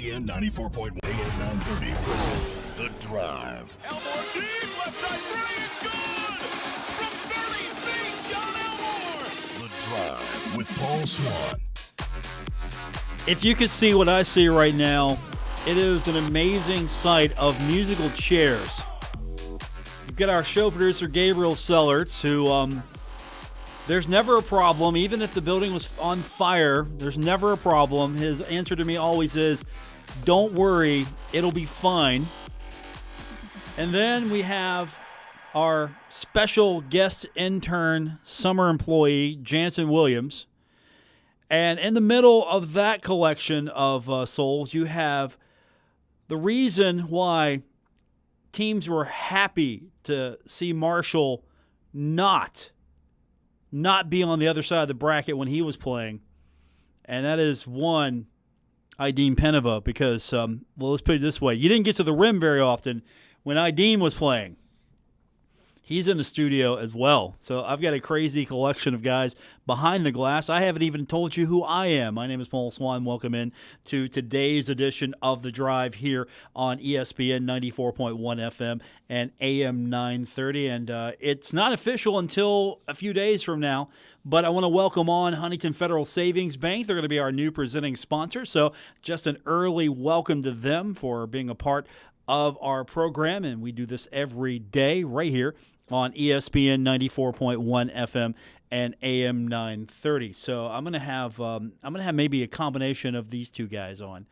ESPN 94.1 AM 930 present The Drive. Elmore deep, left side three, it's good! From 30 feet, John Elmore! The Drive with Paul Swann. If you could see what I see right now, it is an amazing sight of musical chairs. We've got our show producer, Gabriel Sellerts, who, there's never a problem. Even if the building was on fire, there's never a problem. His answer to me always is, don't worry, it'll be fine. And then we have our special guest intern, summer employee, Jansen Williams. And in the middle of that collection of souls, you have the reason why teams were happy to see Marshall not be on the other side of the bracket when he was playing. And that is one, Ajdin Penava, because, well, let's put it this way. You didn't get to the rim very often when Ajdin was playing. He's in the studio as well. So I've got a crazy collection of guys behind the glass. I haven't even told you who I am. My name is Paul Swann. Welcome in to today's edition of The Drive here on ESPN 94.1 FM and AM 930. And it's not official until a few days from now, but I want to welcome on Huntington Federal Savings Bank. They're going to be our new presenting sponsor. So just an early welcome to them for being a part of our program. And we do this every day right here on ESPN 94.1 FM and AM 930. So I'm gonna have maybe a combination of these two guys on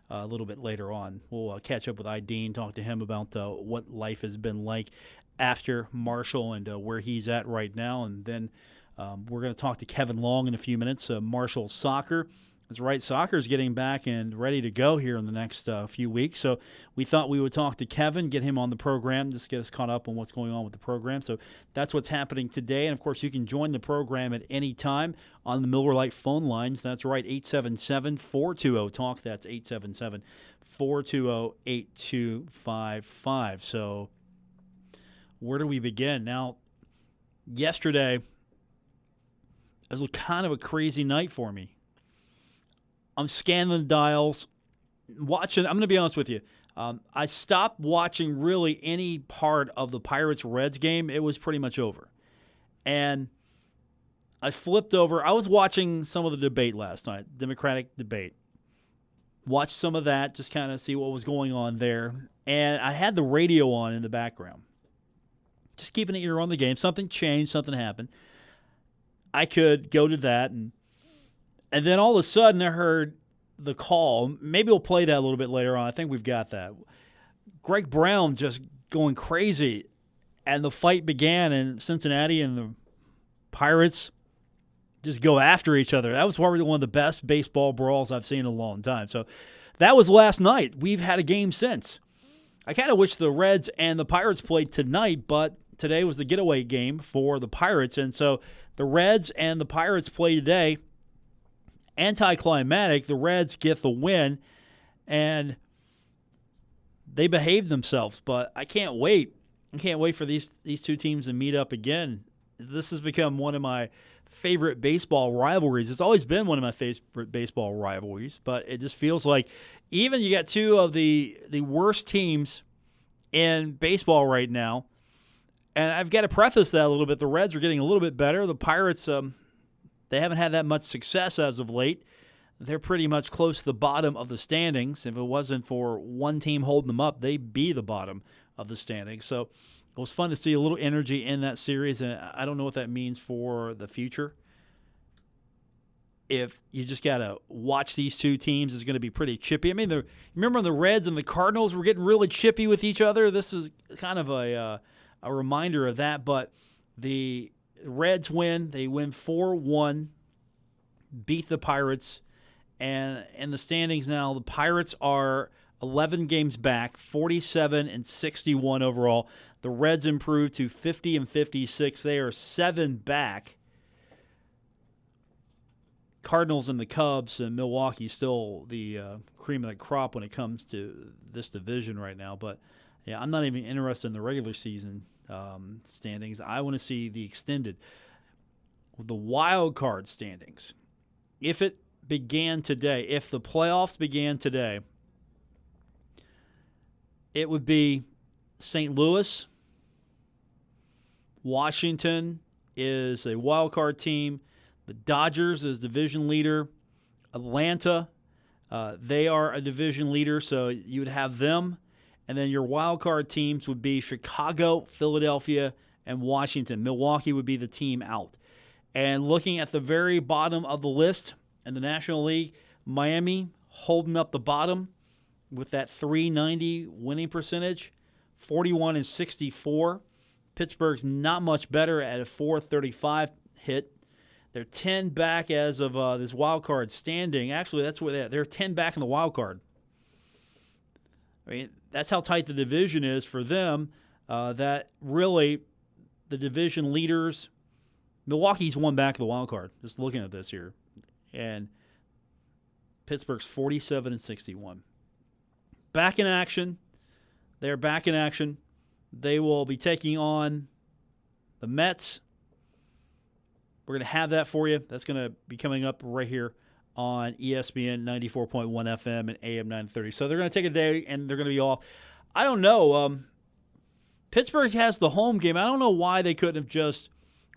a little bit later on. We'll catch up with Ajdin, talk to him about what life has been like after Marshall and where he's at right now, and then we're going to talk to Kevin Long in a few minutes. Marshall soccer. That's right, soccer is getting back and ready to go here in the next few weeks. So we thought we would talk to Kevin, get him on the program, just get us caught up on what's going on with the program. So that's what's happening today. And, of course, you can join the program at any time on the Miller Lite phone lines. That's right, 877-420-TALK. That's 877-420-8255. So where do we begin? Now, yesterday was kind of a crazy night for me. I'm scanning the dials, watching. I'm going to be honest with you. I stopped watching really any part of the Pirates-Reds game. It was pretty much over. And I flipped over. I was watching some of the debate last night, Democratic debate. Watched some of that, just kind of see what was going on there. And I had the radio on in the background. Just keeping an ear on the game. Something changed. Something happened. I could go to that and then all of a sudden, I heard the call. Maybe we'll play that a little bit later on. I think we've got that. Greg Brown just going crazy, and the fight began, and Cincinnati and the Pirates just go after each other. That was probably one of the best baseball brawls I've seen in a long time. So that was last night. We've had a game since. I kind of wish the Reds and the Pirates played tonight, but today was the getaway game for the Pirates, and so the Reds and the Pirates play today. Anticlimactic, the Reds get the win, and they behave themselves. But I can't wait. I can't wait for these two teams to meet up again. This has become one of my favorite baseball rivalries. It's always been one of my favorite baseball rivalries, but it just feels like even you got two of the worst teams in baseball right now. And I've got to preface that a little bit. The Reds are getting a little bit better. The Pirates, they haven't had that much success as of late. They're pretty much close to the bottom of the standings. If it wasn't for one team holding them up, they'd be the bottom of the standings. So it was fun to see a little energy in that series, and I don't know what that means for the future. If you just got to watch these two teams, it's going to be pretty chippy. I mean, remember the Reds and the Cardinals were getting really chippy with each other? This is kind of a reminder of that, but the Reds win. They win 4-1, beat the Pirates. And in the standings now, the Pirates are 11 games back, 47-61 overall. The Reds improved to 50-56. They are 7 back. Cardinals and the Cubs and Milwaukee still the cream of the crop when it comes to this division right now. But, yeah, I'm not even interested in the regular season standings. I want to see the extended, the wild card standings. If it began today, if the playoffs began today, it would be St. Louis. Washington is a wild card team. The Dodgers is division leader. Atlanta, they are a division leader, so you would have them. And then your wild card teams would be Chicago, Philadelphia, and Washington. Milwaukee would be the team out. And looking at the very bottom of the list in the National League, Miami holding up the bottom with that .390 winning percentage, 41-64. Pittsburgh's not much better at a .435 hit. They're 10 back as of this wild card standing. Actually, that's where they're 10 back in the wild card. I mean, that's how tight the division is for them. That really, the division leaders, Milwaukee's one back of the wild card. Just looking at this here, and Pittsburgh's 47-61. Back in action. They're back in action. They will be taking on the Mets. We're going to have that for you. That's going to be coming up right here on ESPN 94.1 FM and AM 930. So they're going to take a day, and they're going to be off. I don't know. Pittsburgh has the home game. I don't know why they couldn't have just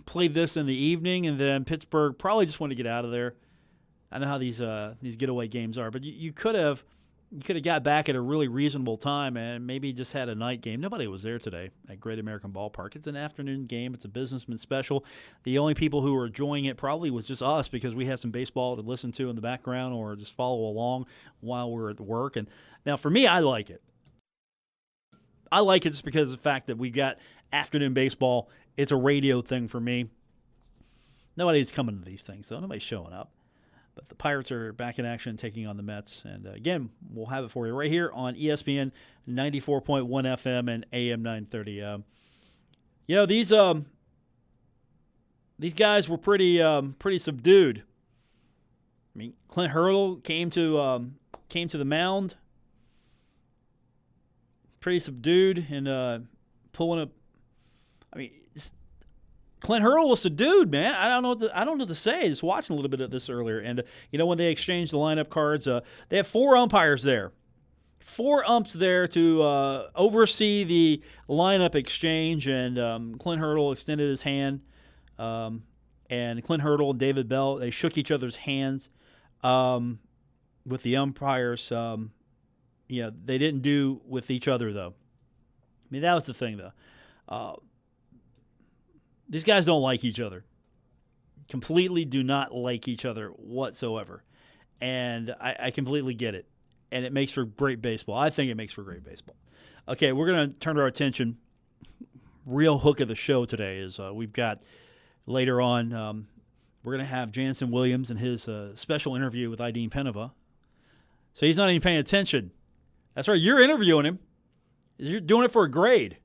played this in the evening, and then Pittsburgh probably just wanted to get out of there. I know how these getaway games are, but you could have got back at a really reasonable time and maybe just had a night game. Nobody was there today at Great American Ballpark. It's an afternoon game. It's a businessman special. The only people who were enjoying it probably was just us because we had some baseball to listen to in the background or just follow along while we're at work. And now for me, I like it. I like it just because of the fact that we got afternoon baseball. It's a radio thing for me. Nobody's coming to these things, though. Nobody's showing up. But the Pirates are back in action taking on the Mets. And, again, we'll have it for you right here on ESPN 94.1 FM and AM 930. These guys were pretty subdued. I mean, Clint Hurdle came to the mound, pretty subdued and pulling up. I mean, Clint Hurdle was subdued, man. I don't know what to say. Just watching a little bit of this earlier, and when they exchanged the lineup cards, they have 4 umpires there, 4 umps there to oversee the lineup exchange. And Clint Hurdle extended his hand, and Clint Hurdle and David Bell, they shook each other's hands with the umpires. They didn't do with each other though. I mean, that was the thing though. These guys don't like each other. Completely do not like each other whatsoever. And I completely get it. And it makes for great baseball. I think it makes for great baseball. Okay, we're going to turn our attention. Real hook of the show today is we've got later on, we're going to have Jansen Williams and his special interview with Ajdin Penava. So he's not even paying attention. That's right, you're interviewing him. You're doing it for a grade.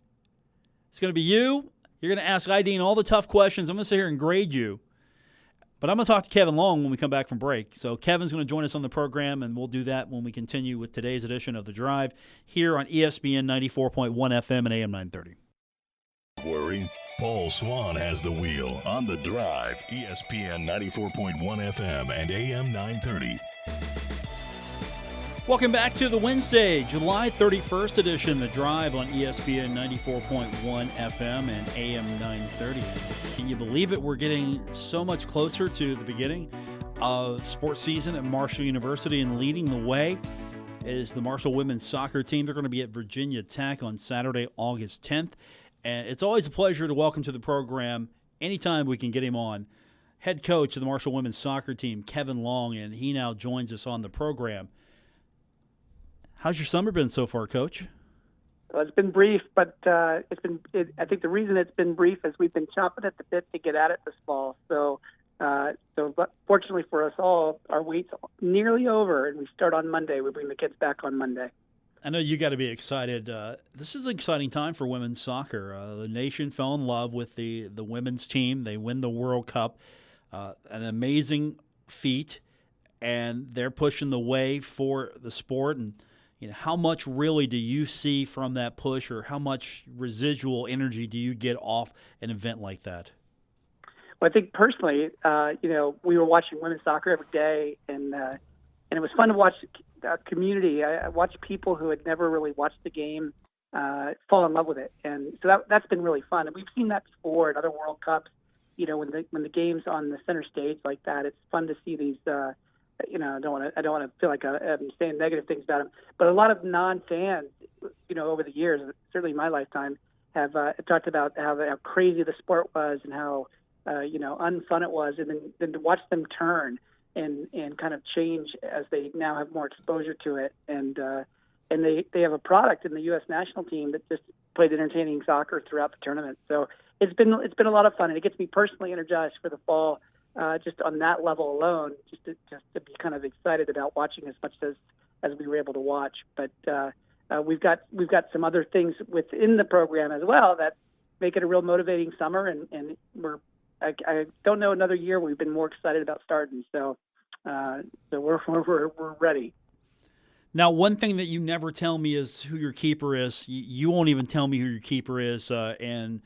It's going to be you. You're going to ask Ajdin all the tough questions. I'm going to sit here and grade you. But I'm going to talk to Kevin Long when we come back from break. So Kevin's going to join us on the program, and we'll do that when we continue with today's edition of The Drive here on ESPN 94.1 FM and AM 930. Worry? Paul Swann has the wheel on The Drive, ESPN 94.1 FM and AM 930. Welcome back to the Wednesday, July 31st edition of The Drive on ESPN 94.1 FM and AM 930. Can you believe it? We're getting so much closer to the beginning of sports season at Marshall University, and leading the way is the Marshall women's soccer team. They're going to be at Virginia Tech on Saturday, August 10th. And it's always a pleasure to welcome to the program, anytime we can get him on, head coach of the Marshall women's soccer team, Kevin Long, and he now joins us on the program. How's your summer been so far, Coach? Well, it's been brief, but I think the reason it's been brief is we've been chomping at the bit to get at it this fall. So fortunately for us all, our wait's nearly over, and we start on Monday. We bring the kids back on Monday. I know you got to be excited. This is an exciting time for women's soccer. The nation fell in love with the women's team. They win the World Cup, an amazing feat, and they're pushing the way for the sport. And how much really do you see from that push, or how much residual energy do you get off an event like that? Well, I think personally, we were watching women's soccer every day, and and it was fun to watch community. I watched people who had never really watched the game fall in love with it, and so that's been really fun. And we've seen that before at other World Cups. When the game's on the center stage like that, it's fun to see these. I don't want to feel like I'm saying negative things about them, but a lot of non-fans, over the years, certainly in my lifetime, have talked about how crazy the sport was and how unfun it was, and then to watch them turn and kind of change as they now have more exposure to it, and they have a product in the U.S. national team that just played entertaining soccer throughout the tournament. So it's been a lot of fun, and it gets me personally energized for the fall. Just on that level alone, just to be kind of excited about watching as much as we were able to watch. But we've got some other things within the program as well that make it a real motivating summer, and I don't know another year we've been more excited about starting. So we're ready. Now, one thing that you never tell me is who your keeper is. You won't even tell me who your keeper is, and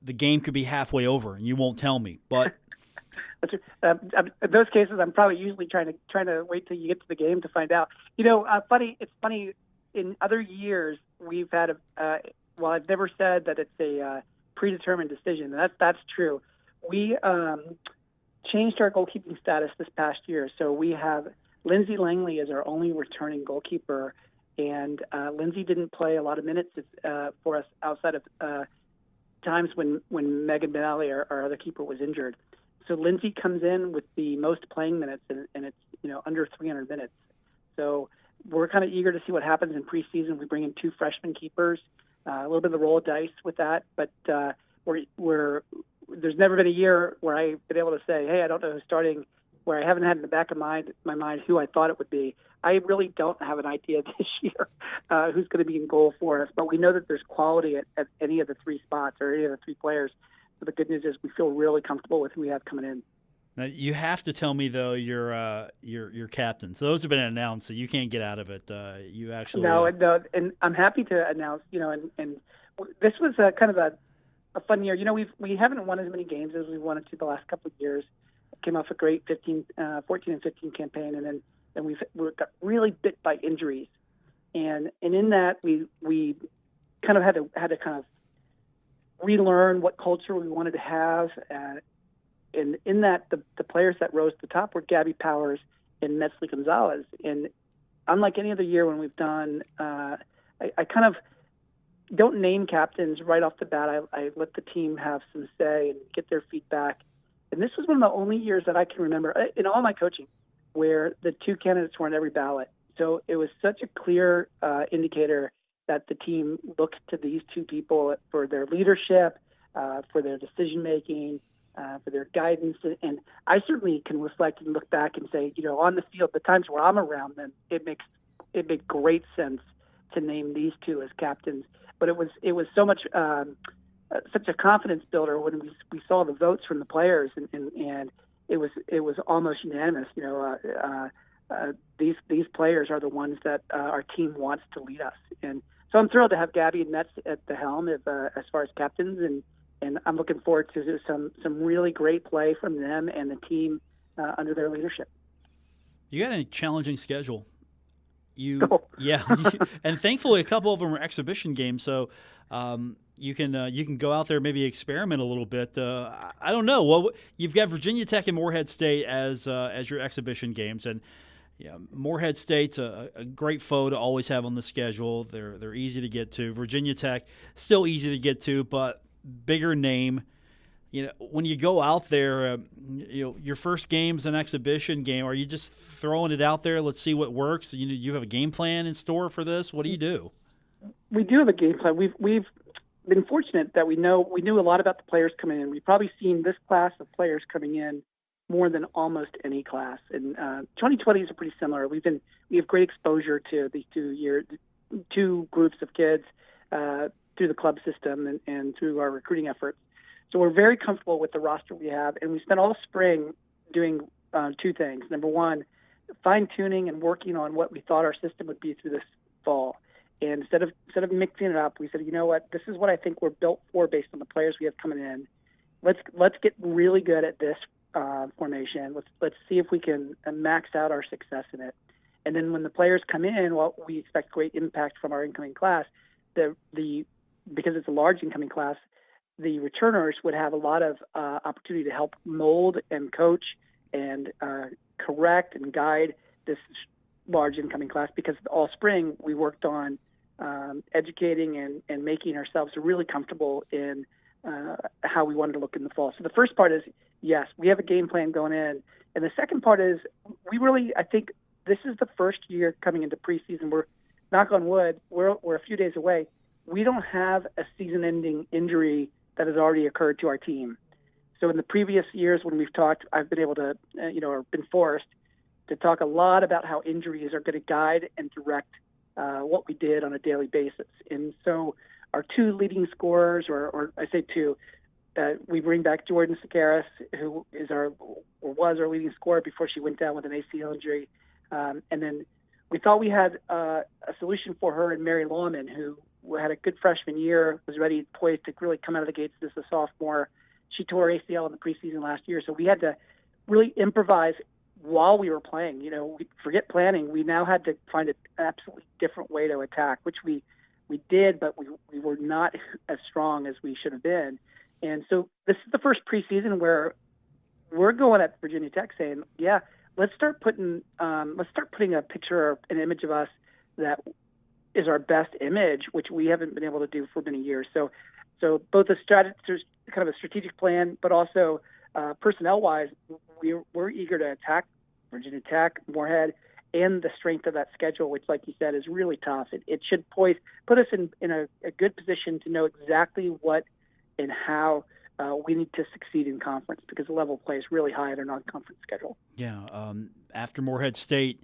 the game could be halfway over, and you won't tell me. But in those cases, I'm probably usually trying to wait till you get to the game to find out. It's funny. In other years, we've had well, I've never said that it's a predetermined decision. That's true. We changed our goalkeeping status this past year, so we have Lindsay Langley as our only returning goalkeeper, and Lindsay didn't play a lot of minutes for us outside of times when Megan Benally, our other keeper, was injured. So Lindsay comes in with the most playing minutes, and it's under 300 minutes. So we're kind of eager to see what happens in preseason. We bring in 2 freshman keepers, a little bit of the roll of dice with that, but there's never been a year where I've been able to say, hey, I don't know who's starting, where I haven't had in the back of my mind who I thought it would be. I really don't have an idea this year who's going to be in goal for us, but we know that there's quality at any of the 3 spots or any of the 3 players. So the good news is we feel really comfortable with who we have coming in. now you have to tell me though your captain. So those have been announced, so you can't get out of it. You actually no, and I'm happy to announce. And this was kind of a fun year. We haven't won as many games as we wanted to the last couple of years. Came off a great 14 and 15 campaign, and then we got really bit by injuries, and in that we kind of had to kind of relearn what culture we wanted to have, and in that the players that rose to the top were Gabby Powers and Metzli Gonzalez, and unlike any other year when we've done, I kind of don't name captains right off the bat. I let the team have some say and get their feedback. And this was one of the only years that I can remember in all my coaching where the 2 candidates were on every ballot. So it was such a clear indicator that the team looked to these 2 people for their leadership, for their decision-making, for their guidance. And I certainly can reflect and look back and say, on the field, the times where I'm around them, it made great sense to name these 2 as captains. But it was so much such a confidence builder when we saw the votes from the players, and it was almost unanimous. These players are the ones that our team wants to lead us, and so I'm thrilled to have Gabby and Metz at the helm as far as captains, and I'm looking forward to some really great play from them and the team under their leadership. You got a challenging schedule. And thankfully a couple of them are exhibition games, so you can go out there, maybe experiment a little bit. I don't know. Well, you've got Virginia Tech and Morehead State as your exhibition games, and Morehead State's a great foe to always have on the schedule. They're easy to get to. Virginia Tech still easy to get to, but bigger name. When you go out there, your first game's an exhibition game. Are you just throwing it out there? Let's see what works. You have a game plan in store for this. What do you do? We do have a game plan. We've been fortunate that we knew a lot about the players coming in. We've probably seen this class of players coming in more than almost any class. And 2020s are pretty similar. We have great exposure to these 2 groups of kids through the club system and through our recruiting efforts. So we're very comfortable with the roster we have, and we spent all spring doing 2 things. Number one, fine-tuning and working on what we thought our system would be through this fall. And instead of mixing it up, we said, you know what, this is what I think we're built for based on the players we have coming in. Let's get really good at this formation. Let's see if we can max out our success in it. And then when the players come in, well, we expect great impact from our incoming class. Because it's a large incoming class, the returners would have a lot of opportunity to help mold and coach and correct and guide this large incoming class, because all spring we worked on educating and making ourselves really comfortable in how we wanted to look in the fall. So the first part is, yes, we have a game plan going in. And the second part is, I think this is the first year coming into preseason. We're, knock on wood, we're a few days away. We don't have a season-ending injury that has already occurred to our team. So in the previous years when we've talked, I've been able to, or been forced to talk a lot about how injuries are going to guide and direct what we did on a daily basis. And so our two leading scorers, or I say two, we bring back Jordan Sakaris, who was our leading scorer before she went down with an ACL injury. And then we thought we had a solution for her in Mary Lawman, who had a good freshman year, was ready, poised to really come out of the gates as a sophomore. She tore ACL in the preseason last year, so we had to really improvise while we were playing. We forget planning. We now had to find an absolutely different way to attack, which we did, but we were not as strong as we should have been. And so this is the first preseason where we're going at Virginia Tech saying, yeah, let's start putting a picture, an image of us that is our best image, which we haven't been able to do for many years. So both there's kind of a strategic plan, but also personnel-wise, we're eager to attack Virginia Tech, Moorhead, and the strength of that schedule, which, like you said, is really tough. It should put us in a good position to know exactly what and how we need to succeed in conference, because the level of play is really high in their non-conference schedule. Yeah. After Moorhead State,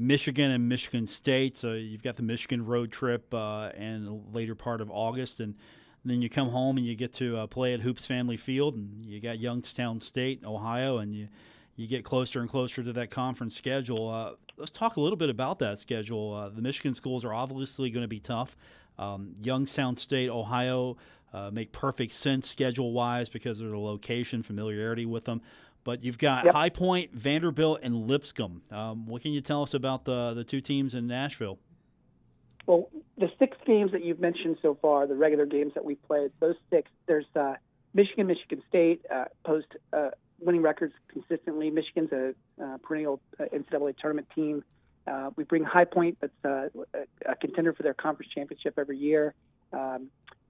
Michigan and Michigan State, so you've got the Michigan road trip in the later part of August, and then you come home and you get to play at Hoops Family Field, and you got Youngstown State, Ohio, and you get closer and closer to that conference schedule. Let's talk a little bit about that schedule. The Michigan schools are obviously going to be tough. Youngstown State, Ohio make perfect sense schedule-wise because of the location, familiarity with them. But you've got High Point, Vanderbilt, and Lipscomb. What can you tell us about the two teams in Nashville? Well, the 6 games that you've mentioned so far, the regular games that we've played, those 6, there's Michigan State, post winning records consistently. Michigan's a perennial NCAA tournament team. We bring High Point, that's a contender for their conference championship every year.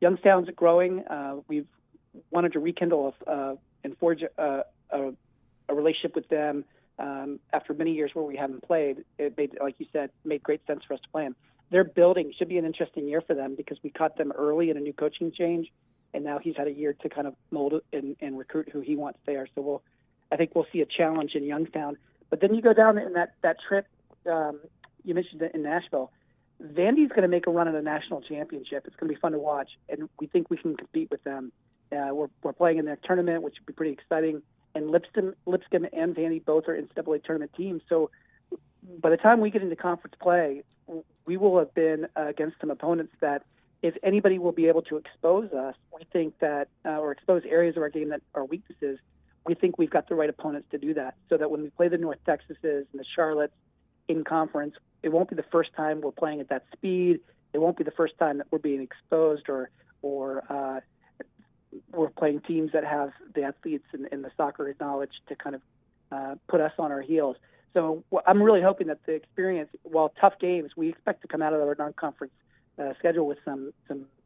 Youngstown's growing. We've wanted to rekindle and forge a relationship with them after many years where we haven't played. It made, like you said, made great sense for us to play them. Their building should be an interesting year for them because we caught them early in a new coaching change, and now he's had a year to kind of mold it and recruit who he wants there. So I think we'll see a challenge in Youngstown. But then you go down in that trip, you mentioned it in Nashville. Vandy's going to make a run at a national championship. It's going to be fun to watch, and we think we can compete with them. We're playing in their tournament, which would be pretty exciting. And Lipscomb and Vandy both are NCAA tournament teams. So by the time we get into conference play, we will have been against some opponents that, if anybody will be able to expose us, we think that, or expose areas of our game that are weaknesses, we think we've got the right opponents to do that. So that when we play the North Texases and the Charlottes in conference, it won't be the first time we're playing at that speed. It won't be the first time that we're being exposed or we're playing teams that have the athletes and the soccer knowledge to kind of put us on our heels. So I'm really hoping that the experience, while tough games, we expect to come out of our non-conference schedule with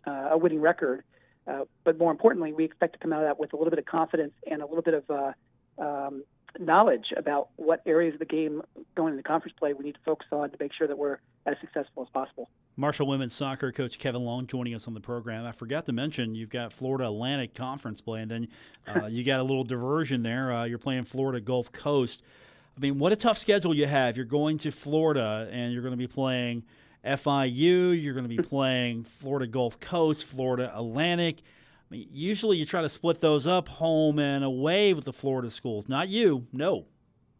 a winning record. But more importantly, we expect to come out of that with a little bit of confidence and a little bit of knowledge about what areas of the game going into conference play we need to focus on to make sure that we're as successful as possible. Marshall women's soccer coach Kevin Long joining us on the program. I forgot to mention you've got Florida Atlantic Conference play, and then you got a little diversion there. You're playing Florida Gulf Coast. I mean, what a tough schedule you have. You're going to Florida, and you're going to be playing FIU. You're going to be playing Florida Gulf Coast, Florida Atlantic. I mean, usually you try to split those up, home and away with the Florida schools. Not you, no.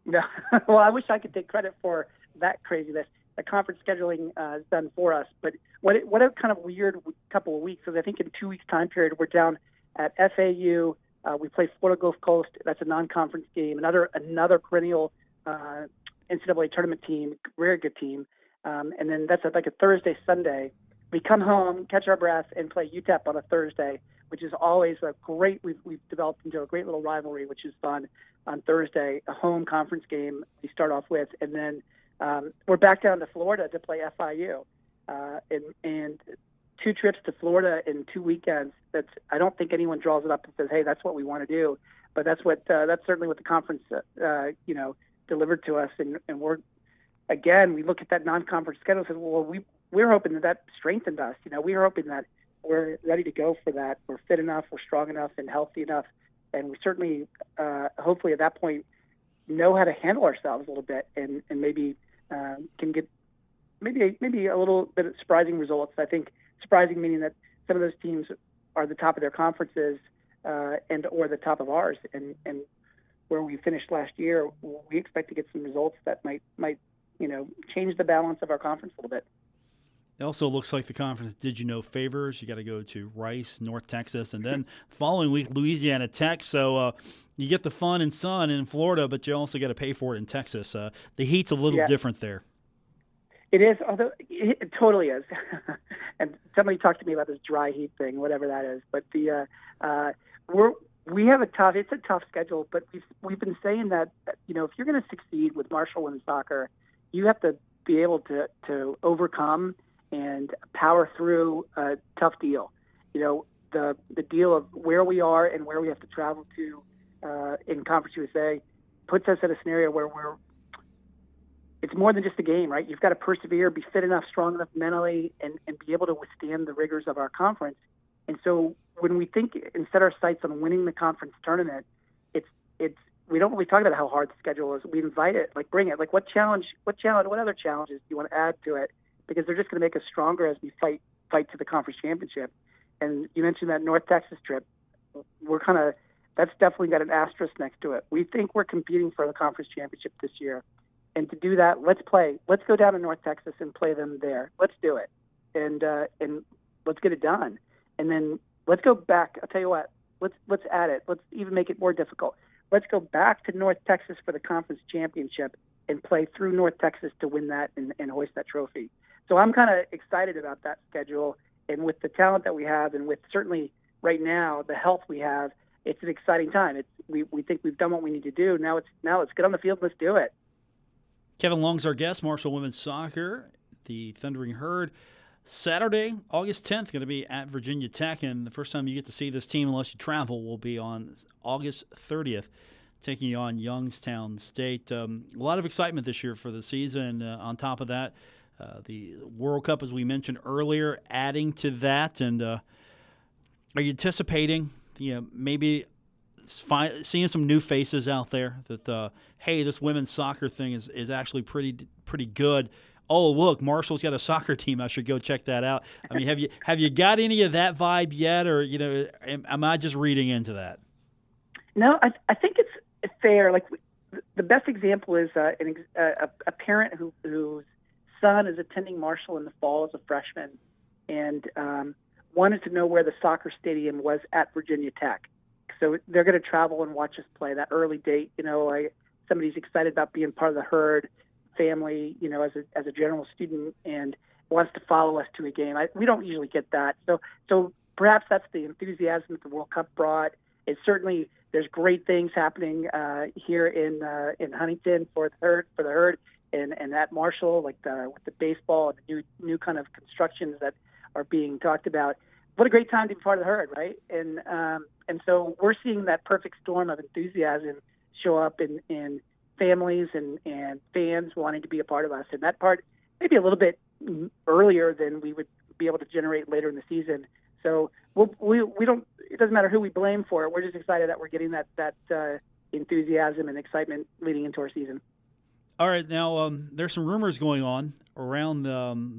No. Well, I wish I could take credit for that craziness. The conference scheduling is done for us. But what a kind of weird couple of weeks, because I think in 2 weeks' time period, we're down at FAU, We play Florida Gulf Coast. That's a non-conference game. Another perennial NCAA tournament team, very good team. And then that's like a Thursday, Sunday. We come home, catch our breath, and play UTEP on a Thursday, which is always a great. We've developed into a great little rivalry, which is fun. On Thursday, a home conference game we start off with, and then we're back down to Florida to play FIU, and 2 trips to Florida in 2 weekends. I don't think anyone draws it up and says, "Hey, that's what we want to do," but that's certainly what the conference delivered to us, and we look at that non-conference schedule and say, well, we're hoping that strengthened us. We were hoping that we're ready to go for that. We're fit enough, we're strong enough, and healthy enough, and we certainly, hopefully, at that point, know how to handle ourselves a little bit, and maybe can get maybe a little bit of surprising results. I think surprising meaning that some of those teams are the top of their conferences and or the top of ours, and where we finished last year, we expect to get some results that might change the balance of our conference a little bit. It also looks like the conference did you no favors. You got to go to Rice, North Texas, and then the following week, Louisiana Tech. So you get the fun and sun in Florida, but you also got to pay for it in Texas. The heat's a little different there. It is, although it totally is. And somebody talked to me about this dry heat thing, whatever that is. But we have it's a tough schedule, but we've been saying that if you're going to succeed with Marshall women's soccer, you have to be able to overcome and power through a tough deal. The deal of where we are and where we have to travel to in Conference USA puts us in a scenario where it's more than just a game, right? You've got to persevere, be fit enough, strong enough mentally, and be able to withstand the rigors of our conference. And so when we think and set our sights on winning the conference tournament, it's we don't really talk about how hard the schedule is. We invite it, bring it. What other challenges do you want to add to it? Because they're just going to make us stronger as we fight to the conference championship. And you mentioned that North Texas trip. That's definitely got an asterisk next to it. We think we're competing for the conference championship this year. And to do that, let's play. Let's go down to North Texas and play them there. Let's do it. And let's get it done. And then let's go back. I'll tell you what, let's add it. Let's even make it more difficult. Let's go back to North Texas for the conference championship and play through North Texas to win that and hoist that trophy. So I'm kind of excited about that schedule, and with the talent that we have, and with certainly right now the health we have, it's an exciting time. We think we've done what we need to do. Now let's get on the field. Let's do it. Kevin Long's our guest. Marshall Women's Soccer, the Thundering Herd. Saturday, August 10th, going to be at Virginia Tech, and the first time you get to see this team, unless you travel, will be on August 30th, taking on Youngstown State. A lot of excitement this year for the season. On top of that, the World Cup, as we mentioned earlier, adding to that. And are you anticipating, maybe seeing some new faces out there that, hey, this women's soccer thing is actually pretty good. Oh, look, Marshall's got a soccer team. I should go check that out. I mean, have you got any of that vibe yet, or am I just reading into that? No, I think it's fair. The best example is a parent whose son is attending Marshall in the fall as a freshman, and wanted to know where the soccer stadium was at Virginia Tech. So they're going to travel and watch us play that early date. Somebody's excited about being part of the Herd family, as a general student, and wants to follow us to a game. We don't usually get that. So perhaps that's the enthusiasm that the World Cup brought. It's certainly, there's great things happening here in Huntington for the Herd and at Marshall, with the baseball and the new kind of constructions that are being talked about. What a great time to be part of the Herd, right? And so we're seeing that perfect storm of enthusiasm show up in families and fans wanting to be a part of us. And that part maybe a little bit earlier than we would be able to generate later in the season. So we don't, it doesn't matter who we blame for it. We're just excited that we're getting that enthusiasm and excitement leading into our season. All right. Now, there's some rumors going on around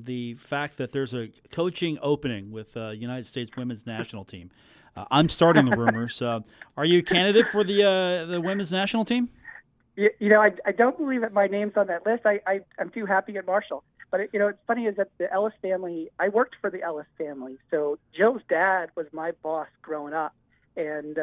the fact that there's a coaching opening with United States women's national team. I'm starting the rumors. Are you a candidate for the women's national team? I don't believe that my name's on that list. I'm too happy at Marshall. But, it's funny is that the Ellis family, I worked for the Ellis family. So Joe's dad was my boss growing up. And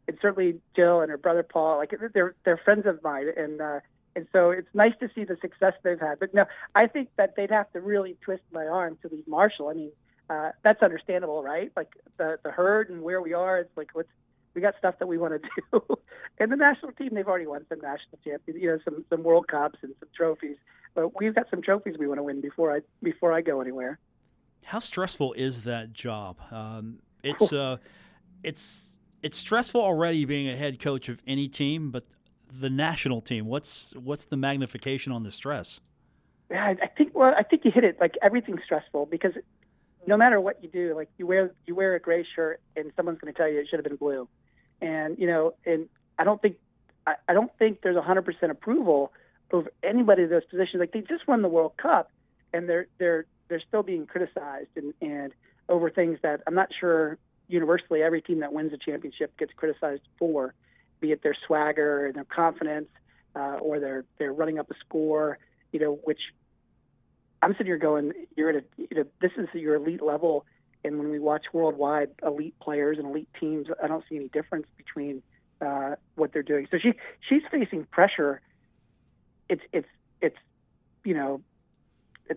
and certainly Jill and her brother Paul, like they're friends of mine, and so it's nice to see the success they've had. But no, I think that they'd have to really twist my arm to leave Marshall. I mean, that's understandable, right? Like the herd and where we are, it's like we got stuff that we want to do. And the national team, they've already won some national champions, some World Cups and some trophies. But we've got some trophies we want to win before I go anywhere. How stressful is that job? It's stressful already being a head coach of any team, but the national team, what's the magnification on the stress? Yeah, I think you hit it. Like everything's stressful because no matter what you do, like you wear a gray shirt and someone's going to tell you it should have been blue, and and I don't think there's 100% approval of anybody in those positions. Like they just won the World Cup, and they're still being criticized and over things that I'm not sure universally every team that wins a championship gets criticized for, be it their swagger and their confidence, or they're running up a score, which I'm sitting here going, this is your elite level. And when we watch worldwide elite players and elite teams, I don't see any difference between what they're doing. So she's facing pressure. It's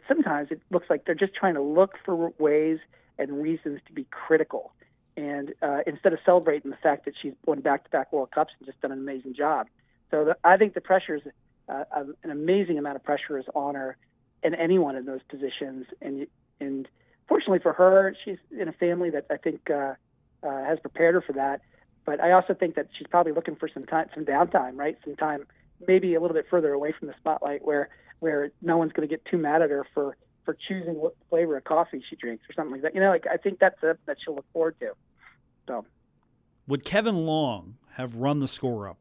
sometimes it looks like they're just trying to look for ways and reasons to be critical. And instead of celebrating the fact that she's won back-to-back World Cups and just done an amazing job. So I think the pressure is an amazing amount of pressure is on her and anyone in those positions. And fortunately for her, she's in a family that I think has prepared her for that. But I also think that she's probably looking for some downtime, right? Some time maybe a little bit further away from the spotlight where no one's going to get too mad at her for choosing what flavor of coffee she drinks or something like that. I think that's that she'll look forward to. So, would Kevin Long have run the score up?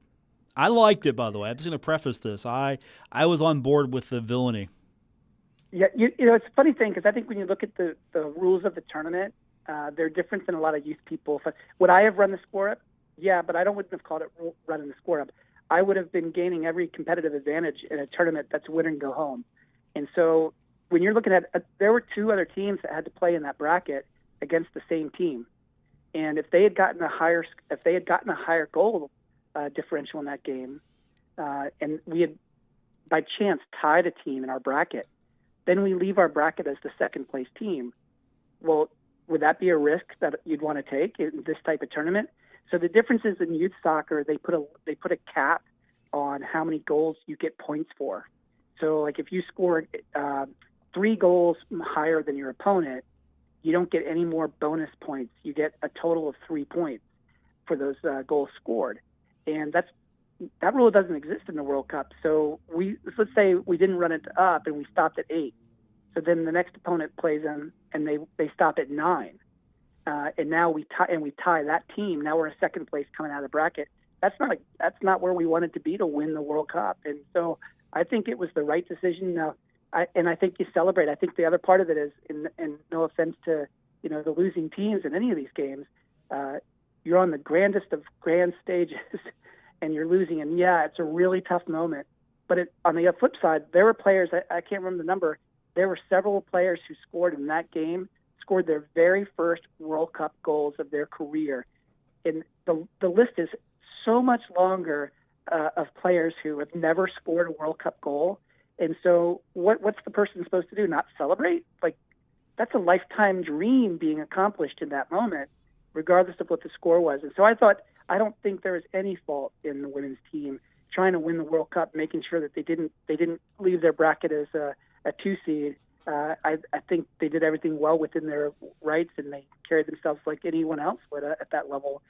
I liked it, by the way. I'm just going to preface this. I was on board with the villainy. Yeah, it's a funny thing because I think when you look at the rules of the tournament, they're different than a lot of youth people. Would I have run the score up? Yeah, but wouldn't have called it running the score up. I would have been gaining every competitive advantage in a tournament that's win and go home. And so when you're looking at there were two other teams that had to play in that bracket against the same team. And if they had gotten a higher goal differential in that game, and we had by chance tied a team in our bracket, then we leave our bracket as the second place team. Well, would that be a risk that you'd want to take in this type of tournament? So the difference is in youth soccer, they put a cap on how many goals you get points for. So like if you score 3 goals higher than your opponent, you don't get any more bonus points. You get a total of 3 points for those goals scored. And that rule doesn't exist in the World Cup. So let's say we didn't run it up and we stopped at 8. So then the next opponent plays them and they stop at 9. And now we tie that team. Now we're in second place coming out of the bracket. That's not where we wanted to be to win the World Cup. And so I think it was the right decision. Now, I think you celebrate. I think the other part of it is, and no offense to the losing teams in any of these games, you're on the grandest of grand stages, and you're losing. And yeah, it's a really tough moment. But on the flip side, there were players. I can't remember the number. There were several players who scored in that game, scored their very first World Cup goals of their career, and the list is so much longer of players who have never scored a World Cup goal. And so what's the person supposed to do? Not celebrate? Like, that's a lifetime dream being accomplished in that moment, regardless of what the score was. And so I don't think there was any fault in the women's team trying to win the World Cup, making sure that they didn't leave their bracket as a 2 seed. I think they did everything well within their rights, and they carried themselves like anyone else would at that level,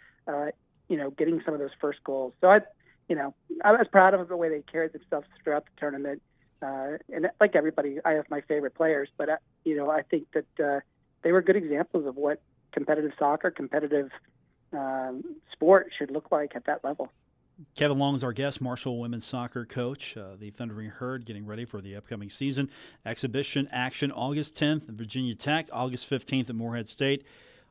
getting some of those first goals. So I was proud of the way they carried themselves throughout the tournament. And like everybody, I have my favorite players, but I think that they were good examples of what competitive soccer, competitive sport should look like at that level. Kevin Long is our guest, Marshall women's soccer coach. The Thundering Herd getting ready for the upcoming season. Exhibition action August 10th at Virginia Tech, August 15th at Morehead State.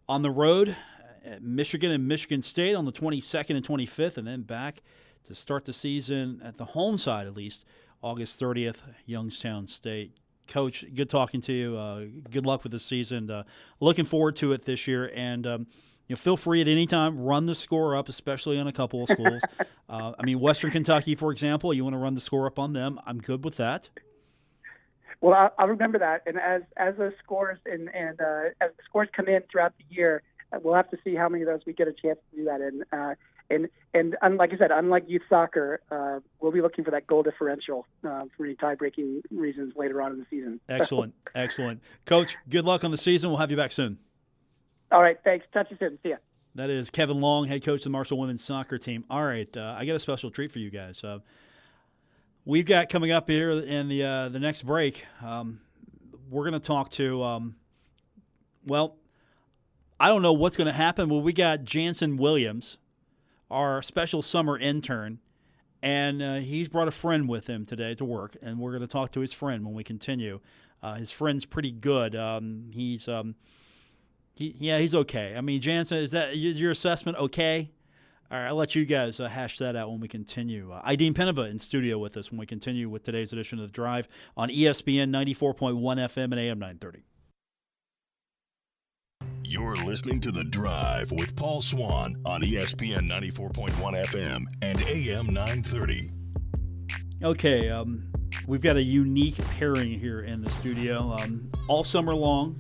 On the road at Michigan and Michigan State on the 22nd and 25th, and then back to start the season at the home side at least, August 30th, Youngstown State. Coach, good talking to you. Good luck with the season. Looking forward to it this year. And feel free at any time, run the score up, especially on a couple of schools. Western Kentucky, for example, you want to run the score up on them. I'm good with that. Well, I'll remember that. And as those scores and as the scores come in throughout the year, we'll have to see how many of those we get a chance to do that in. And like I said, unlike youth soccer, we'll be looking for that goal differential for any tie-breaking reasons later on in the season. Excellent. Coach, good luck on the season. We'll have you back soon. All right, thanks. Talk to you soon. See ya. That is Kevin Long, head coach of the Marshall women's soccer team. All right, I got a special treat for you guys. We've got coming up here in the next break, we're going to talk to, I don't know what's going to happen, but we got Jansen Williams, our special summer intern, and he's brought a friend with him today to work, and we're going to talk to his friend when we continue. His friend's pretty good. He's okay. Jansen, is your assessment okay? All right, I'll let you guys hash that out when we continue. Ajdin Penava in studio with us when we continue with today's edition of The Drive on ESPN 94.1 FM and AM 930. You're listening to The Drive with Paul Swann on ESPN 94.1 FM and AM 930. Okay, we've got a unique pairing here in the studio. All summer long,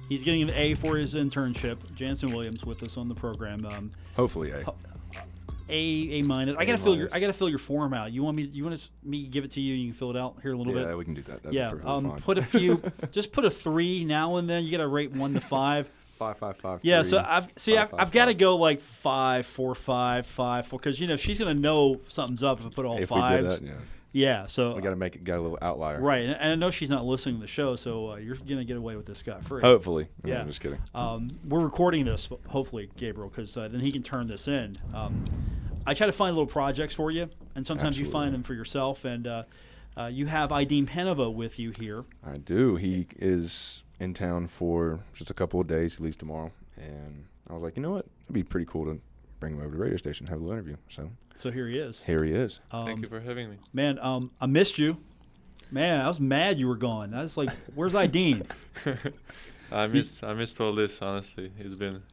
he's getting an A for his internship. Jansen Williams with us on the program. Hopefully A. A minus. I gotta fill your form out. You want me to give it to you? You can fill it out here a little bit. Yeah, we can do that. That'd yeah. be fine. Put a few. Just put a 3 now and then. You gotta rate 1 to 5. 5, 5, 5. Yeah. 3, So I've got to 5. go like 5, 4, 5, 5, 4, because she's gonna know something's up if I put all if 5s. we did that, yeah. Yeah. So we got a little outlier. Right, and I know she's not listening to the show, so you're gonna get away with this scot-free. Hopefully. Yeah. I'm just kidding. We're recording this, hopefully, Gabriel, because then he can turn this in. I try to find little projects for you, and sometimes you find them for yourself. And you have Ajdin Penava with you here. I do. He is in town for just a couple of days. He leaves tomorrow. And I was like, you know what? It'd be pretty cool to bring him over to the radio station and have a little interview. So here he is. Here he is. Thank you for having me. Man, I missed you. Man, I was mad you were gone. I was like, where's Ajdin? I missed all this, honestly. It's been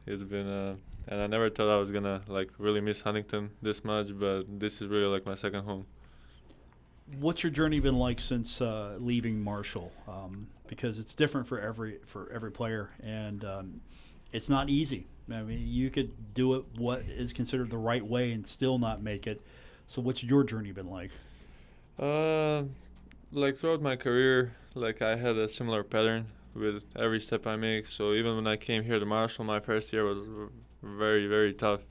and I never thought I was gonna really miss Huntington this much, but this is really like my second home. What's your journey been like since leaving Marshall? Because it's different for every player, and it's not easy. You could do it what is considered the right way and still not make it. So what's your journey been like? Throughout my career, I had a similar pattern with every step I make. So even when I came here to Marshall, my first year was very, very tough.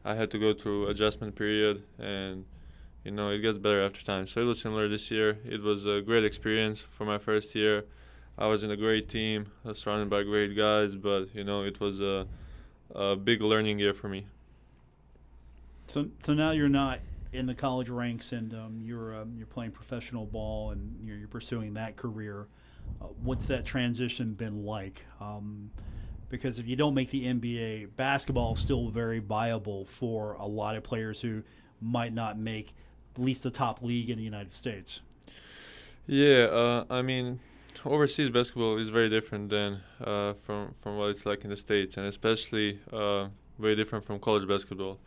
I had to go through adjustment period, and it gets better after time. So it was similar this year. It was a great experience for my first year. I was in a great team, surrounded by great guys, but it was a big learning year for me. So now you're not in the college ranks, and you're playing professional ball, and you're pursuing that career. What's that transition been like? Because if you don't make the NBA, basketball is still very viable for a lot of players who might not make at least the top league in the United States. Yeah, overseas basketball is very different than from what it's like in the States, and especially very different from college basketball.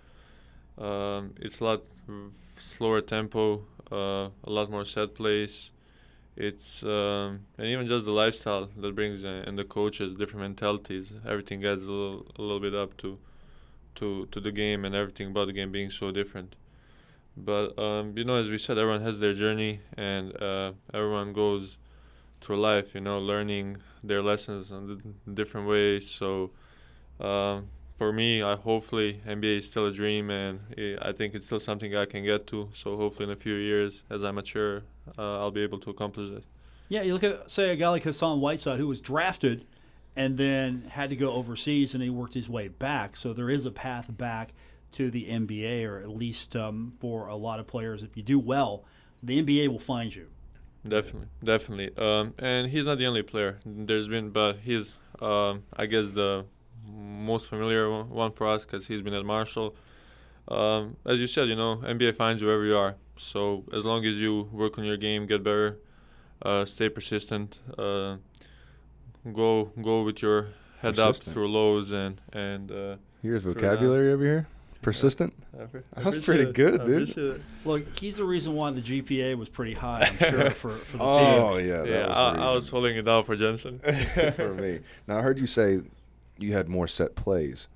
It's a lot slower tempo, a lot more set plays. It's and even just the lifestyle that brings and the coaches, different mentalities. Everything adds a little bit up to the game, and everything about the game being so different. But as we said, everyone has their journey, and everyone goes through life, learning their lessons in different ways. So for me, hopefully NBA is still a dream, and I think it's still something I can get to. So hopefully in a few years, as I mature, I'll be able to accomplish it. Yeah, you look at, say, a guy like Hassan Whiteside, who was drafted and then had to go overseas, and he worked his way back. So there is a path back to the NBA, or at least for a lot of players. If you do well, the NBA will find you. Definitely. And he's not the only player. But he's, I guess, the most familiar one for us, because he's been at Marshall. as you said, NBA finds you wherever you are. So as long as you work on your game, get better, stay persistent, go with your head up Persistent. through lows and Here's through vocabulary over here. Persistent. That's pretty good, dude. Look, he's the reason why the GPA was pretty high, I'm sure, for the team. Oh yeah, that Yeah, was the I was reason. holding it down for Jensen. For me. Now I heard you say you had more set plays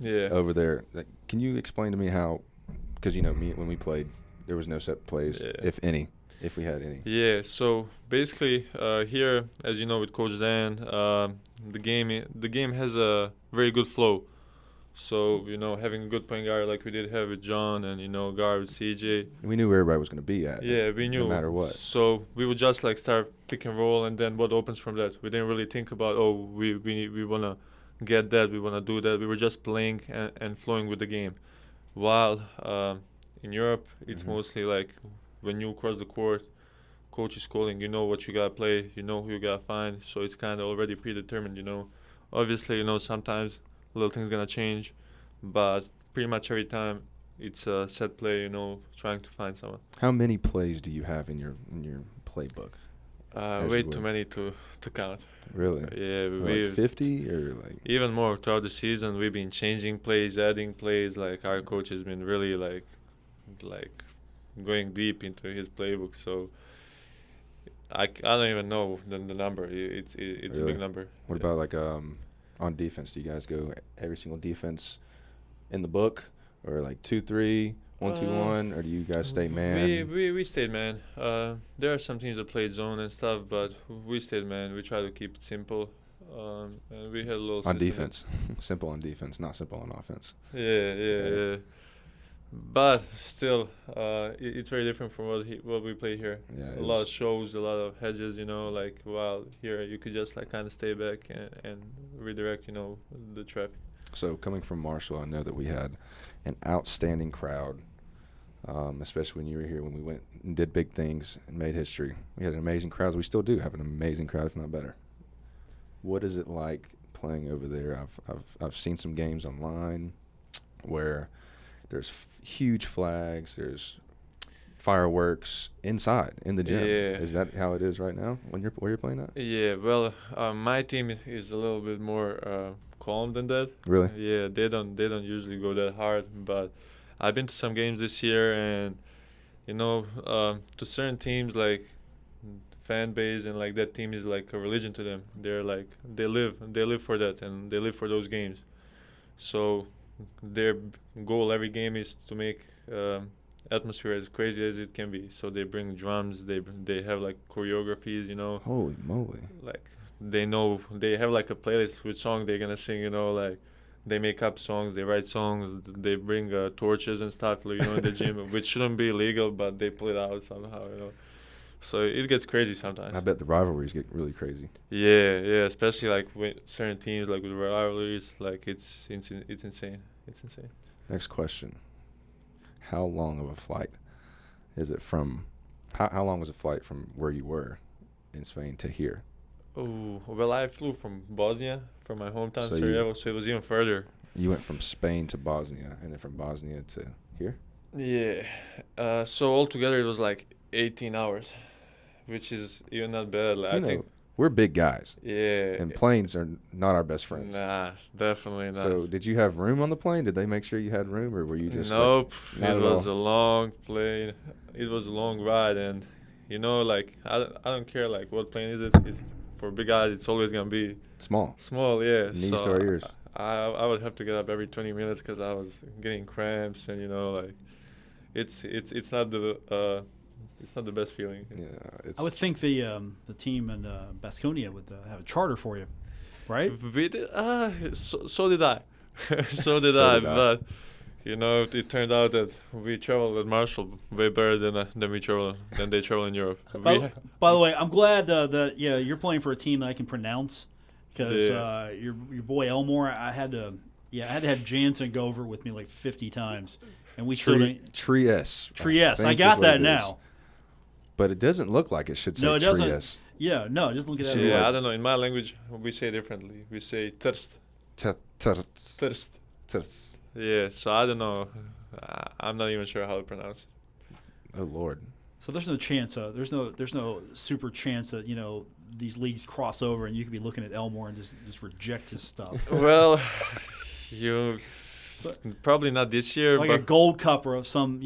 Yeah. over there. Like, can you explain to me how? Because when we played, there was no set plays, Yeah. if any, if we had any. Yeah, so basically here, as you know, with Coach Dan, the game has a very good flow. So having a good point guard like we did have with John, and guard with CJ. We knew where everybody was going to be at. Yeah, we knew. No matter what. So we would just start pick and roll, and then what opens from that. We didn't really think about we wanna get that, we wanna do that. We were just playing and flowing with the game. While in Europe, it's Mhm. mostly like when you cross the court, coach is calling. You know what you gotta play. You know who you gotta find. So it's kind of already predetermined. Obviously, sometimes little things gonna change, but pretty much every time it's a set play. Trying to find someone. How many plays do you have in your playbook? As Way you too would. many to count. Really? Yeah, Or we like 50 or like? even more throughout the season. We've been changing plays, adding plays. Like our coach has been really like going deep into his playbook. So I don't even know the number. It's a Really? big number. What Yeah. about like on defense? Do you guys go every single defense in the book, or like 2-3, 1-2-1, or do you guys stay man? We stayed man. There are some teams that played zone and stuff, but we stayed man. We try to keep it simple. And we had a little On system. defense, simple on defense, not simple on offense. Yeah. But still, it's very different from what we play here. Yeah, A lot of shows, a lot of hedges. While here you could just kind of stay back and redirect. The traffic. So coming from Marshall, I know that we had an outstanding crowd, especially when you were here when we went and did big things and made history. We had an amazing crowd. We still do have an amazing crowd, if not better. What is it like playing over there? I've seen some games online where there's huge flags, there's fireworks inside in the gym. Yeah. Is that how it is right now where you're playing at? Yeah. Well, my team is a little bit more calm than that. Really? Yeah. They don't usually go that hard, but I've been to some games this year, and to certain teams like fan base and like that team is like a religion to them. They're like they live for that, and they live for those games. So their goal every game is to make atmosphere as crazy as it can be. So they bring drums, they have like choreographies, Holy moly. like they have like a playlist with songs they're gonna sing, like they make up songs, they write songs, they bring torches and stuff, in the gym, which shouldn't be illegal, but they pull it out somehow, So it gets crazy sometimes. I bet the rivalries get really crazy. Yeah, especially like with certain teams, like with rivalries, like it's insane. It's insane. Next question. How long of a flight is it from how long was the flight from where you were in Spain to here? Oh, well, I flew from Bosnia, from my hometown, So Sarajevo, so it was even further. You went from Spain to Bosnia and then from Bosnia to here? Yeah. So altogether it was like 18 hours, which is even not bad. Like, I think. We're big guys. Yeah. And planes are not our best friends. Nah, definitely not. So did you have room on the plane? Did they make sure you had room, or were you just Nope. not It at was all? a long plane. It was a long ride, and like I don't care like what plane is it. For big guys, it's always gonna be Small. small. Yeah. Knees so to our ears. I would have to get up every 20 minutes because I was getting cramps, and like it's not the best feeling. Yeah, it's I would think the team in Baskonia would have a charter for you, right? We did. So did I. so did So I. did I. But it turned out that we traveled at Marshall way better than they travel in Europe. By the way, I'm glad that you're playing for a team that I can pronounce, because Yeah. your boy Elmore, I had to have Jansen go over it with me like 50 times, and we still didn't. Trieste. Trieste, I think got is what that it is. now. But it doesn't look like it should say No, it doesn't. Trieste. Yeah, no, just look at that. Should- Yeah, I don't know. In my language, we say differently. We say thirst. Thirst. Terst. Yeah. So I don't know I'm not even sure how to pronounce it. Oh Lord. So there's no chance. There's no super chance that these leagues cross over and you could be looking at Elmore and just reject his stuff. Well, you probably not this year, Like but a Gold Cup or some,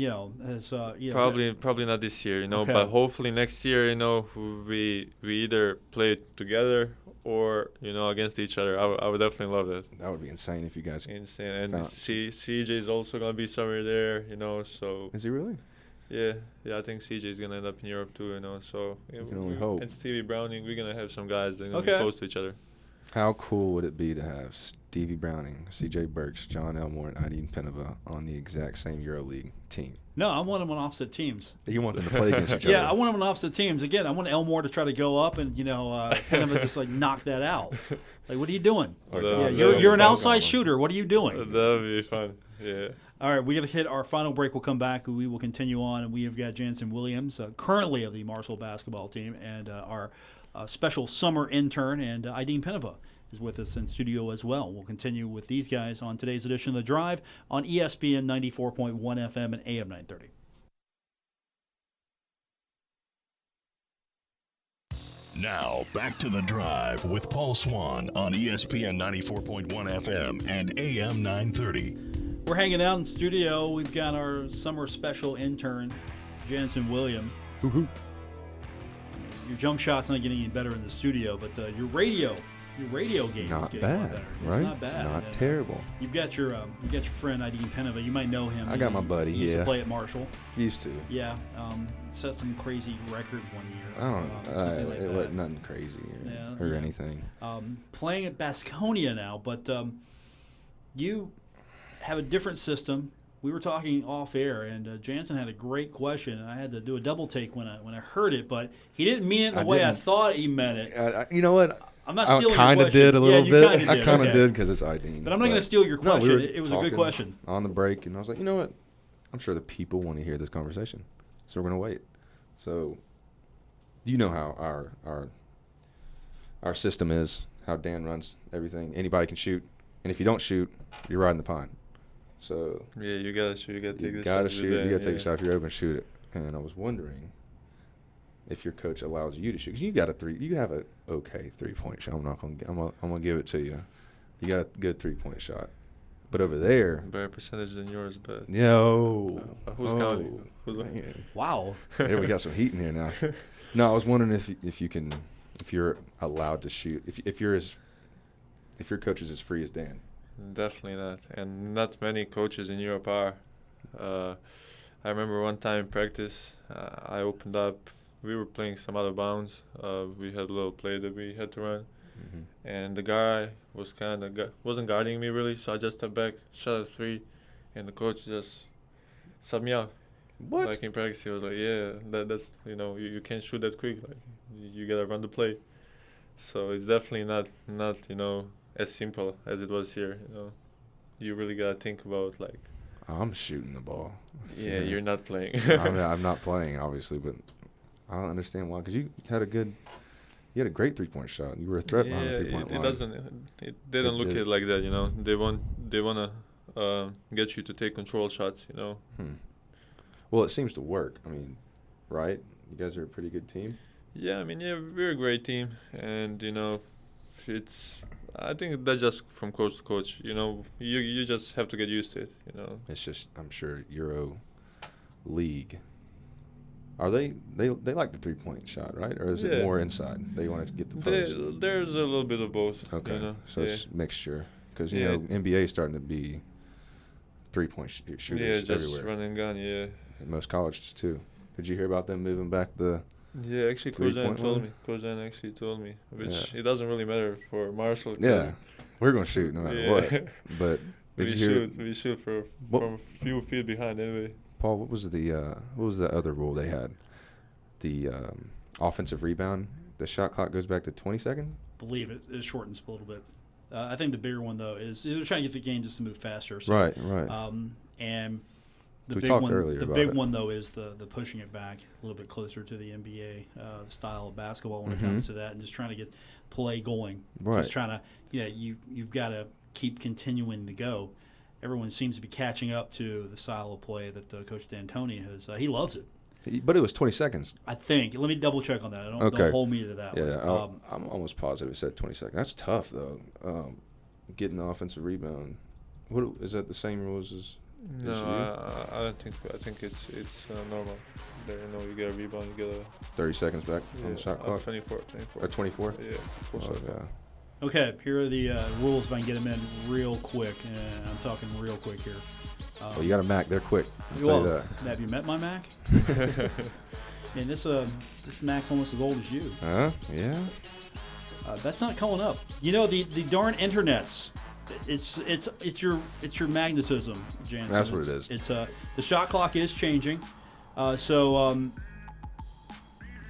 as probably not this year, Okay. But hopefully next year, we either play together or against each other. I would definitely love that. That would be insane if you guys. Insane. And found- CJ is also gonna be somewhere there, So Is he really? yeah, I think CJ is gonna end up in Europe too, So You can only hope. And Stevie Browning, we're gonna have some guys that are gonna Okay. be close to each other. How cool would it be to have Stevie Browning, CJ Burks, John Elmore, and Ajdin Penava on the exact same EuroLeague team? No, I want them on opposite teams. You want them to play against each other? Yeah, I want them on opposite teams. Again, I want Elmore to try to go up and Penava just like knock that out. Like, what are you doing? Or Yeah, John Yeah, Elmore. you're an Phone outside call. shooter. What are you doing? That would be fun. Yeah. All right, we got to hit our final break. We'll come back. We will continue on, and we have got Jansen Williams, currently of the Marshall basketball team, and our special summer intern, and Ajdin Penava is with us in studio as well. We'll continue with these guys on today's edition of The Drive on ESPN 94.1 FM and AM 930. Now, back to The Drive with Paul Swann on ESPN 94.1 FM and AM 930. We're hanging out in studio. We've got our summer special intern, Jansen Williams. Your jump shot's not getting any better in the studio, but your radio game is Not getting a lot bad, better. right? It's not bad. Not And, terrible. You've got your friend Ajdin Penava. You might know him. I got my buddy, He used to yeah. play at Marshall. Used to. Yeah, set some crazy record one year. I don't something like it that. wasn't nothing crazy or Yeah. anything. Playing at Baskonia now, but you have a different system. We were talking off air, and Jansen had a great question, and I had to do a double take when I heard it, but he didn't mean it in the I way I didn't. thought he meant it. You know what? I'm not I stealing your kind of question. did a little Yeah, you bit. kinda I did, kind of okay. did because it's Ajdin. But I'm not going to steal your No, question. we were It was a good talking question. on the break, and I was like, you know what? I'm sure the people want to hear this conversation, so we're going to wait. So, you know how our system is, how Dan runs everything. Anybody can shoot, and if you don't shoot, you're riding the pine. So Yeah, you gotta shoot. You gotta take you the gotta shot. shoot. You gotta take a shot. If you're open, shoot it. And I was wondering if your coach allows you to shoot. 'Cause you have a okay 3-point shot. I'm gonna give it to you. You got a good 3-point shot. But over there, Better percentage than yours, but who's oh, counting? man. Wow. Here we got some heat in here now. No, I was wondering if you're allowed to shoot. If your coach is as free as Dan. Definitely not, and not many coaches in Europe are. I remember one time in practice, I opened up. We were playing some out of bounds. We had a little play that we had to run, and the guy was wasn't guarding me really, so I just stepped back, shot a 3, and the coach just subbed me out. What? Like in practice, he was like, "Yeah, that's you can't shoot that quick. Like you gotta run the play." So it's definitely not as simple as it was here. You really gotta think about like. I'm shooting the ball. Yeah, you're not playing. I'm not playing, obviously, but I don't understand why. Because you had a great 3-point shot. You were a threat behind the 3-point line. They don't look did. at it like that. They wanna get you to take control shots. Well, it seems to work. I mean, right? You guys are a pretty good team. Yeah, we're a great team, and I think that's just from coach to coach. You just have to get used to it. It's just, I'm sure, Euro League. Are they like the 3-point shot, right? Or is it Yeah. more inside? They want to get the post. There's a little bit of both. Okay, so yeah. it's mixture. Because, Yeah. NBA is starting to be 3-point shooters Yeah, just everywhere. run and gun. Yeah. And most colleges, too. Did you hear about them moving back the... Yeah, actually, Coach Jan 3-point told line? me. Coach Jan actually told me, which Yeah. it doesn't really matter for Marshall. 'cause Yeah, we're going to shoot no matter Yeah. what. But did you hear... we shoot from What- a few feet behind anyway. Paul, what was the other rule they had? The offensive rebound, the shot clock goes back to 20 seconds? Believe it shortens a little bit. I think the bigger one, though, is they're trying to get the game just to move faster. So, Right. And the We big talked one, earlier the about big it. one though, is the pushing it back a little bit closer to the NBA style of basketball when it Mhm. comes to that, and just trying to get play going. Right. Just trying to, you've got to keep continuing to go. everyone seems to be catching up to the style of play that Coach D'Antoni has. He loves it. But it was 20 seconds. I think. Let me double check on that. Don't hold me to that one. I'm almost positive it said 20 seconds. That's tough, though, getting the offensive rebound. What is that the same rules as No, I don't think so. I think it's normal. There, you get a rebound, you get a 30 seconds back on the shot clock? 24. 24? Yeah, full shot clock. Okay, here are the rules if I can get them in real quick. And I'm talking real quick here. Well, you got a Mac. They're quick. I'll tell you that. Have you met my Mac? And this Mac's almost as old as you. Yeah. That's not calling up. You know, the darn internets. It's your magnetism, Jansen. That's what it is. It's the shot clock is changing. So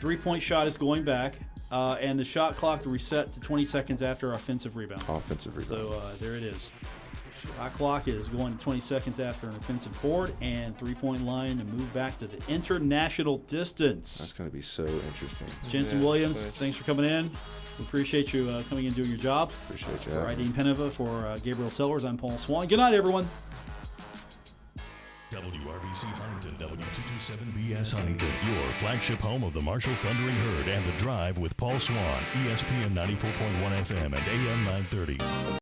3-point shot is going back. And the shot clock to reset to 20 seconds after offensive rebound. So there it is. Shot clock is going to 20 seconds after an offensive board, and 3-point line to move back to the international distance. That's going to be so interesting. Jensen Williams, thanks for coming in. We appreciate you coming in and doing your job. Appreciate you. For Ajdin Penava, for Gabriel Sellers, I'm Paul Swann. Good night, everyone. WRBC Huntington, W227BS Huntington, your flagship home of the Marshall Thundering Herd and The Drive with Paul Swann, ESPN 94.1 FM and AM 930.